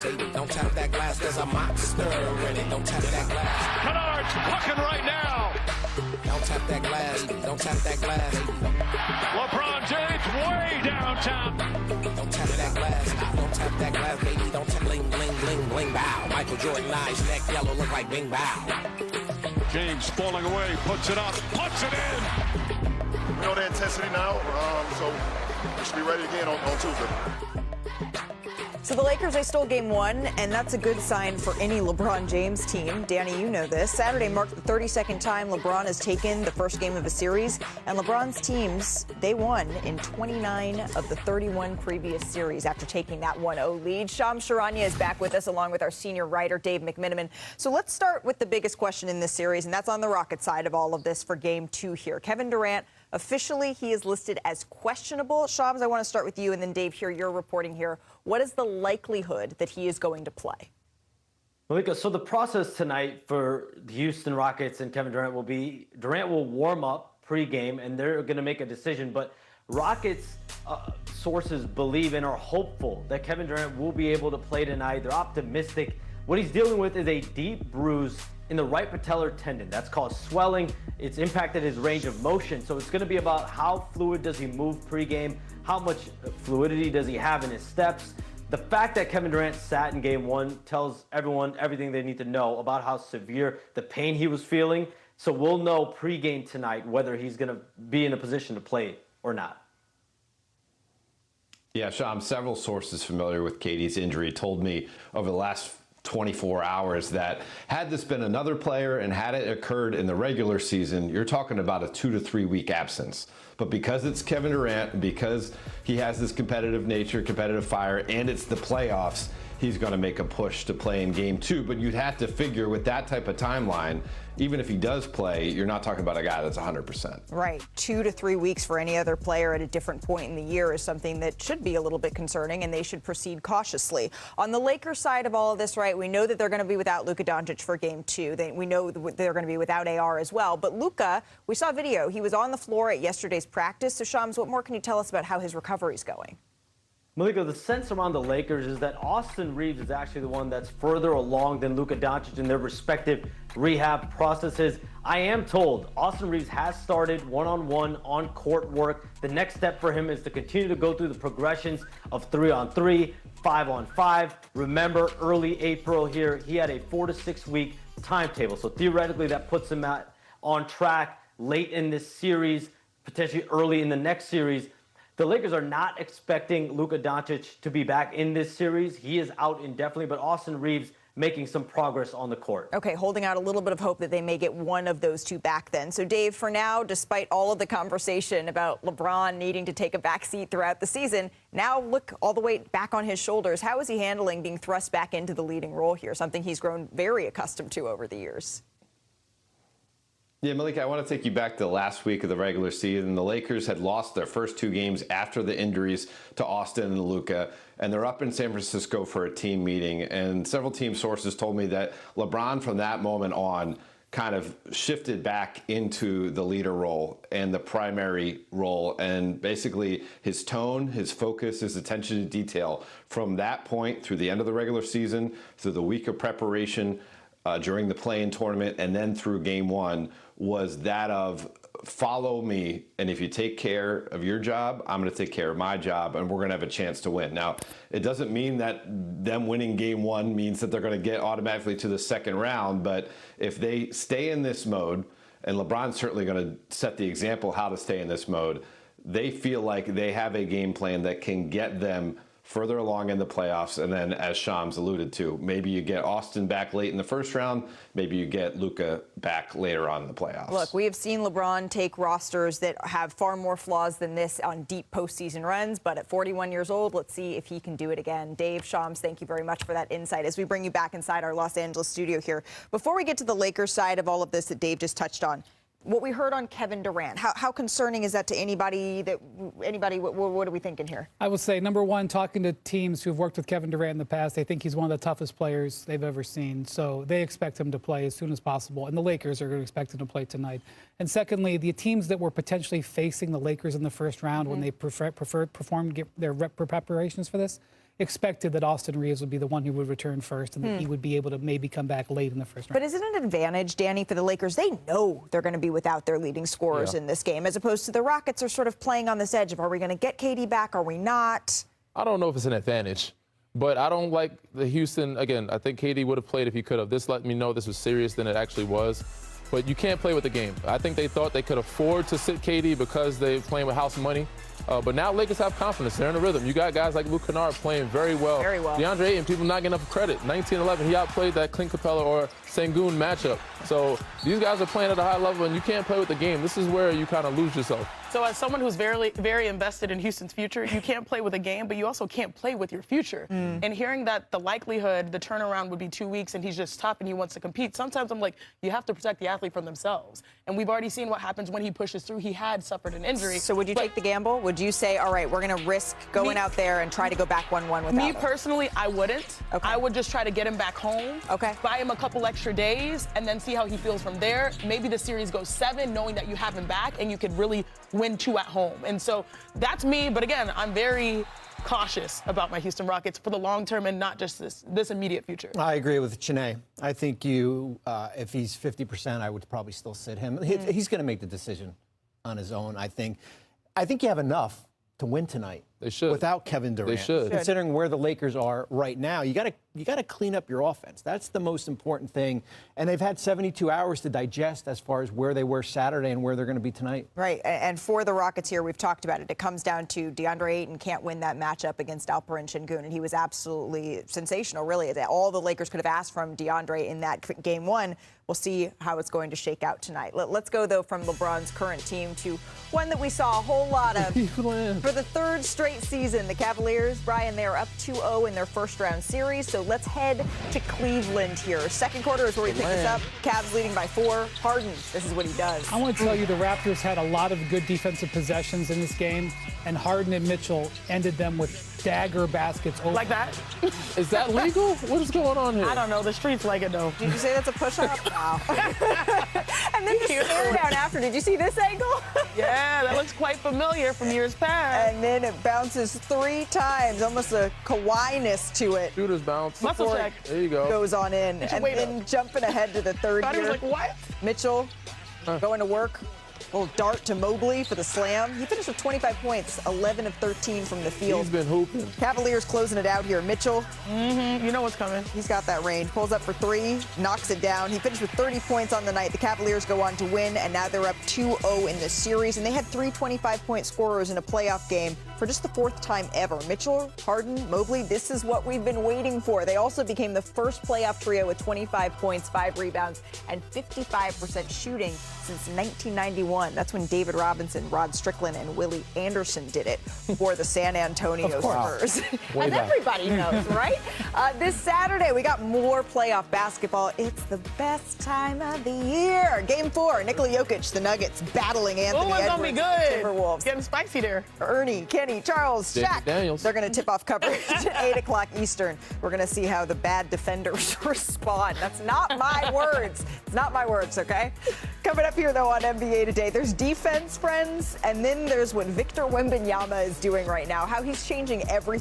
Don't tap that glass, there's a monster in it. Don't tap that glass. Kennard's looking right now. Don't tap that glass. Don't tap that glass. LeBron James way downtown. Don't tap that glass. Don't tap that glass, baby. Don't tap bling, bling, bling, bling, bow. Michael Jordan eyes, neck yellow, look like bing, bow. James falling away, puts it up, puts it in. We know the intensity now, so we should be ready again on Tuesday. So the Lakers, they stole game one, and that's a good sign for any LeBron James team. Danny, you know this. Saturday marked the 32nd time LeBron has taken the first game of a series, and LeBron's teams, they won in 29 of the 31 previous series after taking that 1-0 lead. Shams Charania is back with us, along with our senior writer, Dave McMenamin. So let's start with the biggest question in this series, and that's on the Rocket side of all of this for game two here. Kevin Durant, officially, he is listed as questionable. Shams, I want to start with you, and then Dave, hear your reporting here. What is the likelihood that he is going to play? Malika, so the process tonight for the Houston Rockets and Kevin Durant will be, Durant will warm up pregame, and they're going to make a decision. But Rockets sources believe and are hopeful that Kevin Durant will be able to play tonight. They're optimistic. What he's dealing with is a deep bruise in the right patellar tendon. That's caused swelling. It's impacted his range of motion. So it's going to be about how fluid does he move pregame, how much fluidity does he have in his steps. The fact that Kevin Durant sat in game one tells everyone everything they need to know about how severe the pain he was feeling. So we'll know pregame tonight whether he's going to be in a position to play or not. Yeah, Sham, several sources familiar with KD's injury told me over the last 24 hours that had this been another player and had it occurred in the regular season, you're talking about a 2 to 3 week absence. But because it's Kevin Durant, because he has this competitive nature, competitive fire, and it's the playoffs, he's going to make a push to play in game two. But you'd have to figure with that type of timeline, even if he does play, you're not talking about a guy that's 100%. Right. 2 to 3 weeks for any other player at a different point in the year is something that should be a little bit concerning, and they should proceed cautiously. On the Lakers side of all of this, right, we know that they're going to be without Luka Durant for game two. We know they're going to be without AR as well. But Luka, we saw video. He was on the floor at yesterday's practice. So, Shams, what more can you tell us about how his recovery is going? Malika, the sense around the Lakers is that Austin Reeves is actually the one that's further along than Luka Doncic in their respective rehab processes. I am told Austin Reeves has started one-on-one on-court work. The next step for him is to continue to go through the progressions of 3-on-3, 5-on-5. Remember, early April here, he had a 4 to 6 week timetable. So theoretically, that puts him on track late in this series, potentially early in the next series. The Lakers are not expecting Luka Doncic to be back in this series. He is out indefinitely, but Austin Reeves making some progress on the court. Okay, holding out a little bit of hope that they may get one of those two back then. So, Dave, for now, despite all of the conversation about LeBron needing to take a back seat throughout the season, now look all the way back on his shoulders. How is he handling being thrust back into the leading role here, something he's grown very accustomed to over the years? Yeah, Malika, I want to take you back to the last week of the regular season. The Lakers had lost their first two games after the injuries to Austin and Luka, and they're up in San Francisco for a team meeting. And several team sources told me that LeBron, from that moment on, kind of shifted back into the leader role and the primary role. And basically his tone, his focus, his attention to detail from that point through the end of the regular season, through the week of preparation, during the play-in tournament, and then through game one, was that of follow me, and if you take care of your job, I'm going to take care of my job, and we're going to have a chance to win. Now, it doesn't mean that them winning game one means that they're going to get automatically to the second round, but if they stay in this mode, and LeBron's certainly going to set the example how to stay in this mode, they feel like they have a game plan that can get them further along in the playoffs. And then, as Shams alluded to, maybe you get Austin back late in the first round, maybe you get Luka back later on in the playoffs. Look, we have seen LeBron take rosters that have far more flaws than this on deep postseason runs, but at 41 years old, let's see if he can do it again. Dave, Shams, thank you very much for that insight as we bring you back inside our Los Angeles studio here. Before we get to the Lakers side of all of this that Dave just touched on, what we heard on Kevin Durant, how concerning is that to anybody? What are we thinking here? I would say, number one, talking to teams who've worked with Kevin Durant in the past, they think he's one of the toughest players they've ever seen. So they expect him to play as soon as possible. And the Lakers are going to expect him to play tonight. And secondly, the teams that were potentially facing the Lakers in the first round when they performed their preparations for this, expected that Austin Reeves would be the one who would return first and that he would be able to maybe come back late in the first round. But isn't it an advantage, Danny, for the Lakers? They know they're going to be without their leading scorers in this game, as opposed to the Rockets are sort of playing on this edge of, are we going to get KD back? Are we not? I don't know if it's an advantage, but I don't like the Houston. Again, I think KD would have played if he could have. This let me know this was serious than it actually was. But you can't play with the game. I think they thought they could afford to sit KD because they're playing with house money. But now Lakers have confidence. They're in a rhythm. You got guys like Luka Durant playing very well. Very well. DeAndre Ayton, people not getting enough credit. 19-11, he outplayed that Clint Capella or Sengun matchup. So these guys are playing at a high level, and you can't play with the game. This is where you kind of lose yourself. So as someone who's very, very invested in Houston's future, you can't play with a game, but you also can't play with your future. And hearing that the likelihood, the turnaround would be 2 weeks and he's just tough and he wants to compete, sometimes I'm like, you have to protect the athlete from themselves. And we've already seen what happens when he pushes through. He had suffered an injury. So would you take the gamble? Would you say, all right, we're going to risk going out there and try to go back 1-1 without Me him? personally, I wouldn't. Okay. I would just try to get him back home. Okay. Buy him a couple extra days and then see how he feels from there. Maybe the series goes 7, knowing that you have him back and you could really win 2 at home. And so that's me. But again, I'm very cautious about my Houston Rockets for the long term and not just this immediate future. I agree with Chene. I think if he's 50%, I would probably still sit him. He's going to make the decision on his own, I think. I think you have enough to win tonight. They should. Without Kevin Durant. They should. Considering where the Lakers are right now, you got to clean up your offense. That's the most important thing. And they've had 72 hours to digest as far as where they were Saturday and where they're going to be tonight. Right. And for the Rockets here, we've talked about it. It comes down to DeAndre Ayton can't win that matchup against Alperen Şengün, and he was absolutely sensational, really. All the Lakers could have asked from DeAndre in that game 1. We'll see how it's going to shake out tonight. Let's go, though, from LeBron's current team to one that we saw a whole lot of. For the 3rd straight season, the Cavaliers, Brian, they are up 2-0 in their first-round series. So let's head to Cleveland here. Second quarter is where we pick this up. Cavs leading by 4. Harden, this is what he does. I want to tell you the Raptors had a lot of good defensive possessions in this game, and Harden and Mitchell ended them with dagger baskets. Like that? Is that legal? What is going on here? I don't know. The streets like it, though. Did you say that's a push-up? Wow. And then the stare down after. Did you see this angle? Yeah, that looks quite familiar from years past. And then it bounces 3 times, almost a Kawhi-ness to it. Shooters bounce. Muscle check. There you go. Goes on in. And then jumping ahead to the 3rd Thought he year. was like, what? Mitchell going to work. Little dart to Mobley for the slam. He finished with 25 points, 11 of 13 from the field. He's been hooping. Cavaliers closing it out here. Mitchell, You know what's coming. he's got that range. Pulls up for 3, knocks it down. He finished with 30 points on the night. The Cavaliers go on to win, and now they're up 2-0 in this series. And they had 3 25-point scorers in a playoff game for just the 4th time ever. Mitchell, Harden, Mobley, this is what we've been waiting for. They also became the first playoff trio with 25 points, 5 rebounds, and 55% shooting since 1991. That's when David Robinson, Rod Strickland, and Willie Anderson did it for the San Antonio Spurs. As everybody knows, right? This Saturday, we got more playoff basketball. It's the best time of the year. Game 4, Nikola Jokic, the Nuggets, battling Anthony it's Edwards, gonna be good. Timberwolves. Getting spicy there. Ernie, Kenny, Charles, David Shaq. Daniels. They're going to tip off coverage at 8 o'clock Eastern. We're going to see how the bad defenders respond. That's not my words. It's not my words, okay? Coming up here, though, on NBA Today, there's defense, friends, and then there's what Victor Wembanyama is doing right now, how he's changing everything.